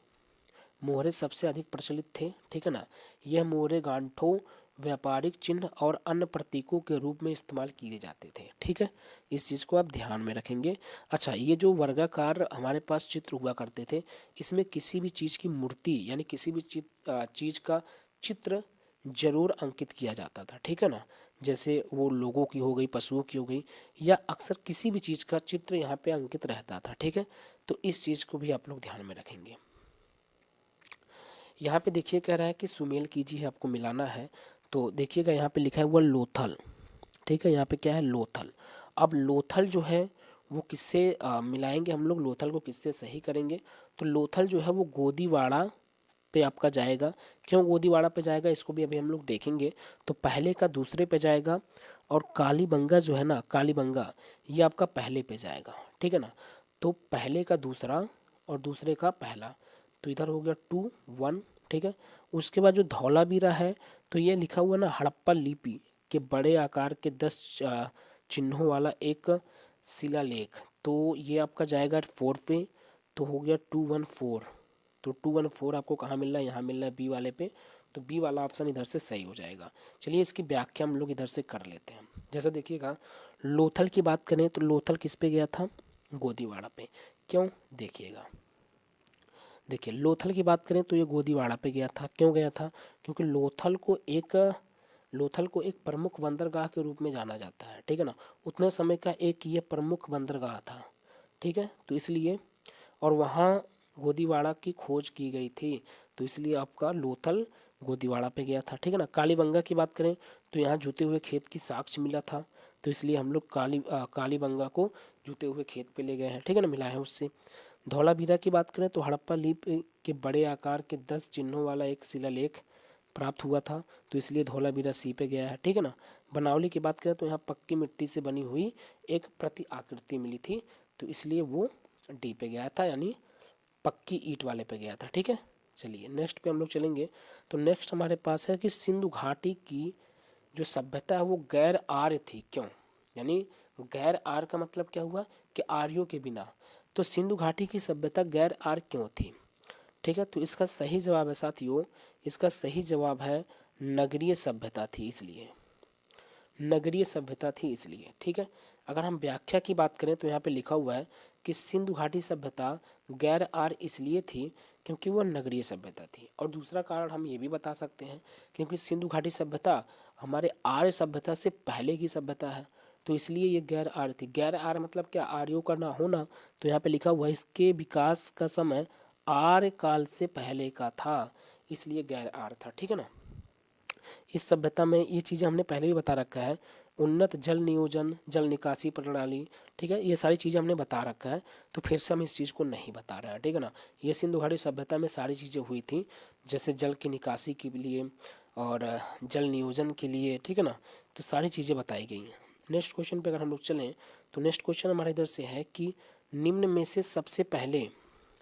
मोहरे सबसे अधिक प्रचलित थे, ठीक है ना। यह मोहरे गांठों, व्यापारिक चिन्ह और अन्य प्रतीकों के रूप में इस्तेमाल किए जाते थे, ठीक है। इस चीज़ को आप ध्यान में रखेंगे। अच्छा, ये जो वर्गाकार हमारे पास चित्र हुआ करते थे, इसमें किसी भी चीज़ की मूर्ति यानी किसी भी चीज़ का चित्र जरूर अंकित किया जाता था, ठीक है ना। जैसे वो लोगों की हो गई, पशुओं की हो गई, या अक्सर किसी भी चीज़ का चित्र यहाँ पे अंकित रहता था, ठीक है। तो इस चीज़ को भी आप लोग ध्यान में रखेंगे। यहाँ पे देखिए कह रहा है कि सुमेल कीजिए, आपको मिलाना है। तो देखिएगा यहाँ पे लिखा है हुआ लोथल, ठीक है। यहाँ पे क्या है, लोथल। अब लोथल जो है वो किससे मिलाएंगे हम लोग, लोथल को किससे सही करेंगे। तो लोथल जो है वो गोदीवाड़ा पे आपका जाएगा। क्यों गोदीवाड़ा पे जाएगा इसको भी अभी हम लोग देखेंगे। तो पहले का दूसरे पे जाएगा, और कालीबंगा जो है ना, कालीबंगा ये आपका पहले पे जाएगा, ठीक है ना। तो पहले का दूसरा और दूसरे का पहला, तो इधर हो गया 2 1, ठीक है। उसके बाद जो धौलावीरा है, तो ये लिखा हुआ ना हड़प्पा लिपि के बड़े आकार के 10 चिन्हों वाला एक शिलालेख, तो ये आपका जाएगा 4 पे। तो हो गया 214। तो 214 आपको कहाँ मिल रहा है, यहाँ मिल रहा है बी वाले पे। तो बी वाला ऑप्शन इधर से सही हो जाएगा। चलिए इसकी व्याख्या हम लोग इधर से कर लेते हैं। जैसा देखिएगा, लोथल की बात करें तो लोथल किस पे गया था, गोदीवाड़ा पे। क्यों, देखिएगा, देखिए लोथल की बात करें तो ये गोदीवाड़ा पे गया था। क्यों गया था, क्योंकि लोथल को एक प्रमुख बंदरगाह के रूप में जाना जाता है, ठीक है ना। उतने समय का एक ये प्रमुख बंदरगाह था, ठीक है। तो इसलिए, और वहाँ गोदीवाड़ा की खोज की गई थी, तो इसलिए आपका लोथल गोदीवाड़ा पे गया था, ठीक है ना। कालीबंगा की बात करें तो यहाँ जूते हुए खेत की साक्ष्य मिला था, तो इसलिए हम लोग कालीबंगा को जूते हुए खेत पे ले गए हैं, ठीक है ना, मिला है उससे। धौलावीरा की बात करें तो हड़प्पा लिपि के बड़े आकार के 10 चिन्हों वाला एक शिलालेख प्राप्त हुआ था, तो इसलिए धौलावीरा सी पे गया है, ठीक है ना। बनावली की बात करें तो यहाँ पक्की मिट्टी से बनी हुई एक प्रति आकृति मिली थी, तो इसलिए वो डी पे गया था, यानी पक्की ईंट वाले पे गया था, ठीक है। चलिए नेक्स्ट पे हम लोग चलेंगे। तो नेक्स्ट हमारे पास है कि सिंधु घाटी की जो सभ्यता है वो गैर आर्य थी। क्यों, यानी गैर आर्य का मतलब क्या हुआ कि आर्यों के बिना। तो सिंधु घाटी की सभ्यता गैर आर्य क्यों थी, ठीक है। तो इसका सही जवाब है साथियों, इसका सही जवाब है नगरीय सभ्यता थी, इसलिए नगरीय सभ्यता थी इसलिए, ठीक है। अगर हम व्याख्या की बात करें तो यहाँ पे लिखा हुआ है कि सिंधु घाटी सभ्यता गैर आर्य इसलिए थी क्योंकि वह नगरीय सभ्यता थी। और दूसरा कारण हम ये भी बता सकते हैं क्योंकि सिंधु घाटी सभ्यता हमारे आर्य सभ्यता से पहले की सभ्यता है, तो इसलिए ये गैर आर्य थी। गैर आर्य मतलब क्या, आर्यों का ना होना। तो यहाँ पे लिखा हुआ है इसके विकास का समय आर्य काल से पहले का था, इसलिए गैर आर्य था, ठीक है ना। इस सभ्यता में ये चीज़ें हमने पहले भी बता रखा है, उन्नत जल नियोजन, जल निकासी प्रणाली, ठीक है, ये सारी चीज़ें हमने बता रखा है। तो फिर से हम इस चीज़ को नहीं बता रहे हैं, ठीक है ना। ये सिंधु घाटी सभ्यता में सारी चीज़ें हुई थी, जैसे जल की निकासी के लिए और जल नियोजन के लिए, ठीक है ना। तो सारी चीज़ें बताई गई हैं। नेक्स्ट क्वेश्चन पे अगर हम लोग चलें तो नेक्स्ट क्वेश्चन हमारे इधर से है कि निम्न में से सबसे पहले,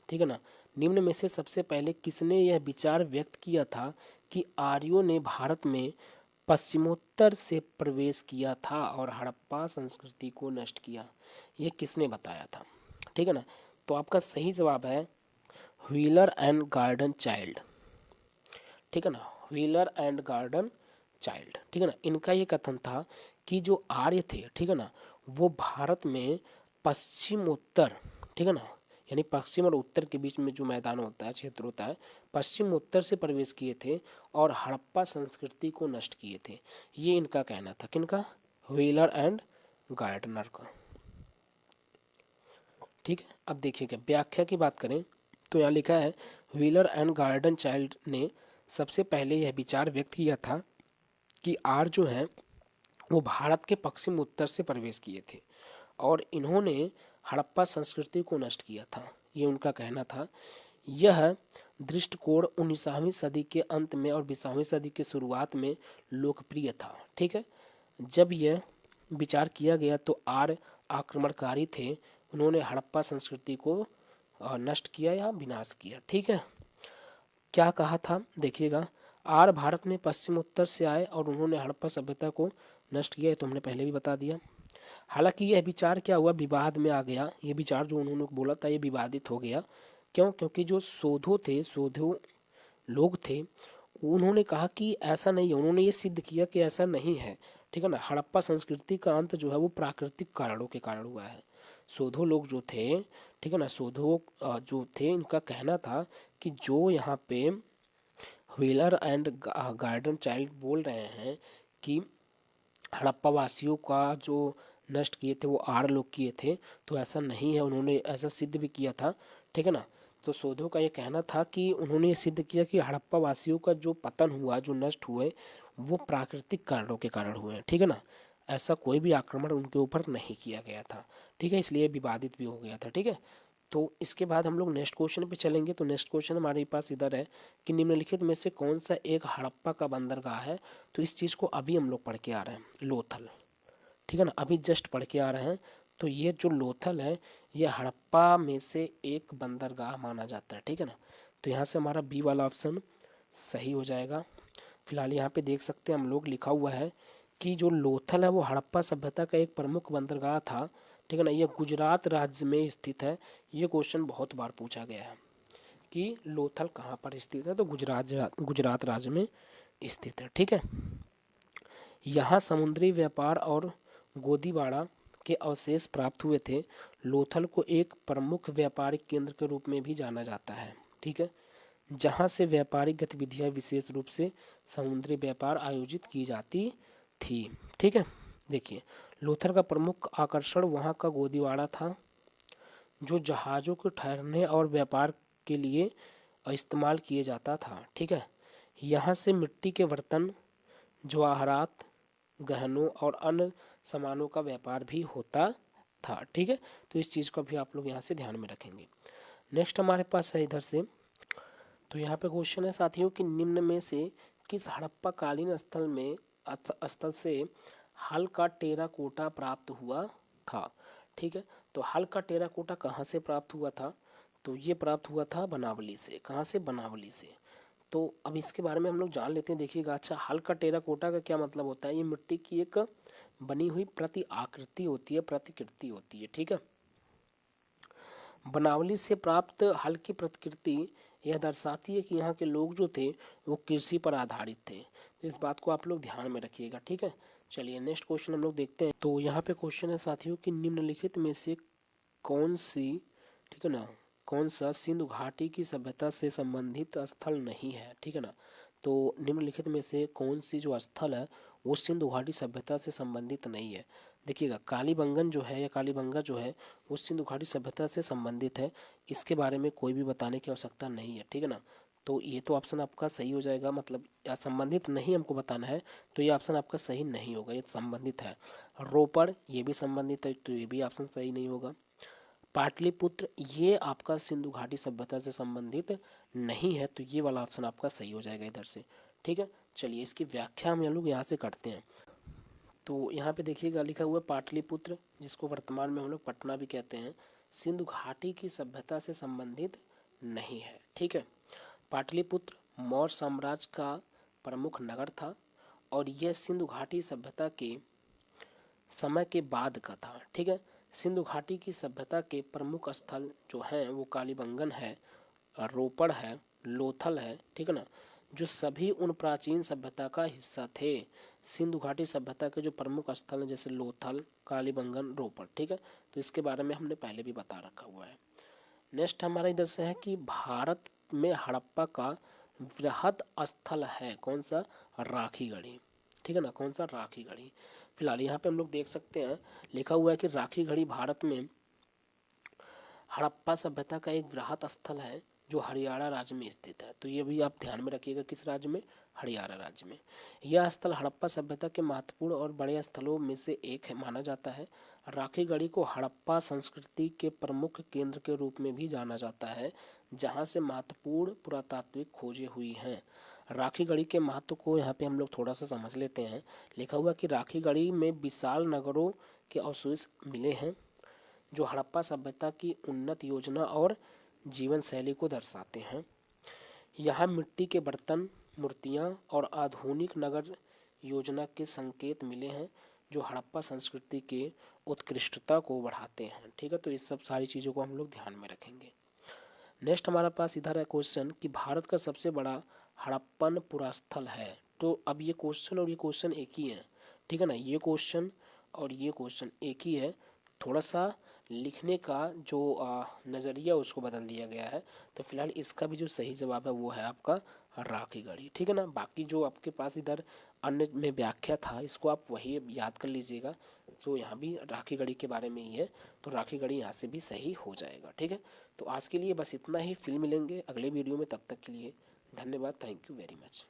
ठीक है ना, निम्न में से सबसे पहले किसने यह विचार व्यक्त किया था कि आर्यों ने भारत में पश्चिमोत्तर से प्रवेश किया था और हड़प्पा संस्कृति को नष्ट किया, ये किसने बताया था, ठीक है ना। तो आपका सही जवाब है व्हीलर एंड गार्डन चाइल्ड, ठीक है ना, व्हीलर एंड गार्डन चाइल्ड, ठीक है ना। इनका ये कथन था कि जो आर्य थे, ठीक है ना, वो भारत में पश्चिमोत्तर, ठीक है ना, यानी पश्चिम और उत्तर के बीच में जो मैदान होता है, क्षेत्र होता है, पश्चिम उत्तर से प्रवेश किए थे और हड़प्पा संस्कृति को नष्ट किए थे। ये इनका कहना था, किनका, व्हीलर एंड गार्डनर का, ठीक है। अब देखिएगा व्याख्या की बात करें तो यहाँ लिखा है व्हीलर एंड गार्डन चाइल्ड ने सबसे पहले यह विचार व्यक्त किया था कि आर्य जो है वो भारत के पश्चिम उत्तर से प्रवेश किए थे और इन्होंने हड़प्पा संस्कृति को नष्ट किया था, ये उनका कहना था। यह दृष्टिकोण 19वीं सदी के अंत में और 20वीं सदी के शुरुआत में लोकप्रिय था। ठीक है, जब यह विचार किया गया तो आर्य आक्रमणकारी थे, उन्होंने हड़प्पा संस्कृति को नष्ट किया या विनाश किया। ठीक है, क्या कहा था देखिएगा, आर्य भारत में पश्चिम उत्तर से आए और उन्होंने हड़प्पा सभ्यता को नष्ट किया, ये तो हमने पहले भी बता दिया। हालांकि यह विचार क्या हुआ, विवाद में आ गया। ये विचार जो उन्होंने बोला था ये विवादित हो गया। क्यों? क्योंकि जो शोधो लोग थे उन्होंने कहा कि ऐसा नहीं है, उन्होंने ये सिद्ध किया कि ऐसा नहीं है। ठीक है ना, हड़प्पा संस्कृति का अंत जो है वो प्राकृतिक कारणों के कारण हुआ है। शोधो लोग जो थे, ठीक है ना, शोधो जो थे इनका कहना था कि जो यहाँ पे व्हीलर एंड गार्डन चाइल्ड बोल रहे हैं कि हड़प्पा वासियों का जो नष्ट किए थे वो आर्य लोग किए थे, तो ऐसा नहीं है, उन्होंने ऐसा सिद्ध भी किया था। ठीक है ना, तो शोधों का ये कहना था कि उन्होंने ये सिद्ध किया कि हड़प्पा वासियों का जो पतन हुआ, जो नष्ट हुए, वो प्राकृतिक कारणों के कारण हुए हैं। ठीक है ना, ऐसा कोई भी आक्रमण उनके ऊपर नहीं किया गया था। ठीक है, इसलिए विवादित भी हो गया था। ठीक है, तो इसके बाद हम लोग नेक्स्ट क्वेश्चन पे चलेंगे। तो नेक्स्ट क्वेश्चन हमारे पास इधर है कि निम्नलिखित में से कौन सा एक हड़प्पा का बंदरगाह है। तो इस चीज़ को अभी हम लोग पढ़ के आ रहे हैं, लोथल। ठीक है ना, अभी जस्ट पढ़ के आ रहे हैं। तो ये जो लोथल है ये हड़प्पा में से एक बंदरगाह माना जाता है। ठीक है ना, तो यहाँ से हमारा बी वाला ऑप्शन सही हो जाएगा। फिलहाल यहाँ पे देख सकते हैं हम लोग, लिखा हुआ है कि जो लोथल है वो हड़प्पा सभ्यता का एक प्रमुख बंदरगाह था। ठीक है ना, ये गुजरात राज्य में स्थित है। ये क्वेश्चन बहुत बार पूछा गया है कि लोथल कहाँ पर स्थित है, तो गुजरात राज्य में स्थित है। ठीक है, यहाँ समुद्री व्यापार और गोदीवाड़ा के अवशेष प्राप्त हुए थे। लोथल को एक प्रमुख व्यापारिक केंद्र के रूप में भी जाना जाता है। ठीक है, जहाँ से व्यापारिक गतिविधियाँ विशेष रूप से समुद्री व्यापार आयोजित की जाती थी। ठीक है, देखिए लोथल का प्रमुख आकर्षण वहाँ का गोदीवाड़ा था, जो जहाज़ों के ठहरने और व्यापार के लिए इस्तेमाल किए जाता था। ठीक है, यहाँ से मिट्टी के बर्तन, जवाहरात, गहनों और अन्य सामानों का व्यापार भी होता था। ठीक है, तो इस चीज़ को भी आप लोग यहाँ से ध्यान में रखेंगे। नेक्स्ट हमारे पास है इधर से, तो यहाँ पे क्वेश्चन है साथियों कि निम्न में से किस हड़प्पा कालीन स्थल से हल का टेराकोटा प्राप्त हुआ था। ठीक है, तो हल का टेराकोटा कहाँ से प्राप्त हुआ था, तो ये प्राप्त हुआ था बनावली से। कहाँ से? बनावली से। तो अब इसके बारे में हम लोग जान लेते हैं। देखिएगा, अच्छा हल का टेराकोटा का क्या मतलब होता है, ये मिट्टी की एक बनी हुई प्रति आकृति होती है, प्रतिकृति होती है। ठीक है, बनावली से प्राप्त हल की प्रतिकृति यह दर्शाती है कि यहाँ के लोग जो थे वो कृषि पर आधारित थे। तो इस बात को आप लोग ध्यान में रखिएगा। ठीक है, चलिए नेक्स्ट क्वेश्चन हम लोग देखते हैं। तो यहाँ पे क्वेश्चन है साथियों कि निम्नलिखित में से कौन सी, ठीक है ना, कौन सा सिंधु घाटी की सभ्यता से संबंधित स्थल नहीं है। ठीक है ना, तो निम्नलिखित में से कौन सी जो स्थल है वो सिंधु घाटी सभ्यता से संबंधित नहीं है। देखिएगा, कालीबंगन जो है या कालीबंगा जो है वो सिंधु घाटी सभ्यता से संबंधित है, इसके बारे में कोई भी बताने की आवश्यकता नहीं है। ठीक है ना, तो ये तो ऑप्शन आपका सही हो जाएगा, मतलब या संबंधित नहीं हमको बताना है, तो ये ऑप्शन आपका सही नहीं होगा, ये संबंधित है। रोपड़ ये भी संबंधित है, तो ये भी ऑप्शन सही नहीं होगा। पाटलिपुत्र ये आपका सिंधु घाटी सभ्यता से संबंधित नहीं है, तो ये वाला ऑप्शन आपका सही हो जाएगा इधर से। ठीक है, चलिए इसकी व्याख्या हम लोग यहाँ से करते हैं। तो यहाँ पे देखिएगा लिखा हुआ है पाटलिपुत्र, जिसको वर्तमान में हम लोग पटना भी कहते हैं, सिंधु घाटी की सभ्यता से संबंधित नहीं है। ठीक है, पाटलिपुत्र मौर्य साम्राज्य का प्रमुख नगर था और यह सिंधु घाटी सभ्यता के समय के बाद का था। ठीक है, सिंधु घाटी की सभ्यता के प्रमुख स्थल जो हैं वो कालीबंगन है, रोपड़ है, लोथल है। ठीक है ना, जो सभी उन प्राचीन सभ्यता का हिस्सा थे। सिंधु घाटी सभ्यता के जो प्रमुख स्थल हैं जैसे लोथल, कालीबंगन, रोपड़। ठीक है, तो इसके बारे में हमने पहले भी बता रखा हुआ है। नेक्स्ट हमारा इधर से है कि भारत में हड़प्पा का वृहद स्थल है कौन सा? राखी गढ़ी। ठीक है ना, कौन सा? राखी गढ़ी। फिलहाल यहाँ पे हम लोग देख सकते हैं लिखा हुआ है कि राखी गढ़ी भारत में हड़प्पा सभ्यता का एक वृहद स्थल है जो हरियाणा राज्य में स्थित है। तो ये भी आप ध्यान में रखिएगा, किस राज्य में? हरियाणा राज्य में। यह स्थल हड़प्पा सभ्यता के महत्वपूर्ण और बड़े स्थलों में से एक है माना जाता है। राखीगढ़ी को हड़प्पा संस्कृति के प्रमुख केंद्र के रूप में भी जाना जाता है, जहां से महत्वपूर्ण पुरातात्विक खोजें हुई हैं। राखीगढ़ी के महत्व को यहाँ पे हम लोग थोड़ा सा समझ लेते हैं। लिखा हुआ कि राखीगढ़ी में विशाल नगरों के अवशेष मिले हैं, जो हड़प्पा सभ्यता की उन्नत योजना और जीवन शैली को दर्शाते हैं। यहाँ मिट्टी के बर्तन, मूर्तियाँ और आधुनिक नगर योजना के संकेत मिले हैं, जो हड़प्पा संस्कृति के उत्कृष्टता को बढ़ाते हैं। ठीक है, तो इस सब सारी चीज़ों को हम लोग ध्यान में रखेंगे। नेक्स्ट हमारे पास इधर है क्वेश्चन कि भारत का सबसे बड़ा हड़प्पन पुरास्थल है। तो अब ये क्वेश्चन और ये क्वेश्चन एक ही है, ठीक है ना। ये क्वेश्चन और ये क्वेश्चन एक ही है, थोड़ा सा लिखने का जो नज़रिया उसको बदल दिया गया है। तो फिलहाल इसका भी जो सही जवाब है वो है आपका राखीगढ़ी, ठीक है ना। बाकी जो आपके पास इधर अन्य में व्याख्या था, इसको आप वही याद कर लीजिएगा। तो यहाँ भी राखीगढ़ी के बारे में ही है, तो राखीगढ़ी यहाँ से भी सही हो जाएगा, ठीक है। तो आज के लिए बस इतना ही, फिर मिलेंगे अगले वीडियो में। तब तक के लिए धन्यवाद, थैंक यू वेरी मच।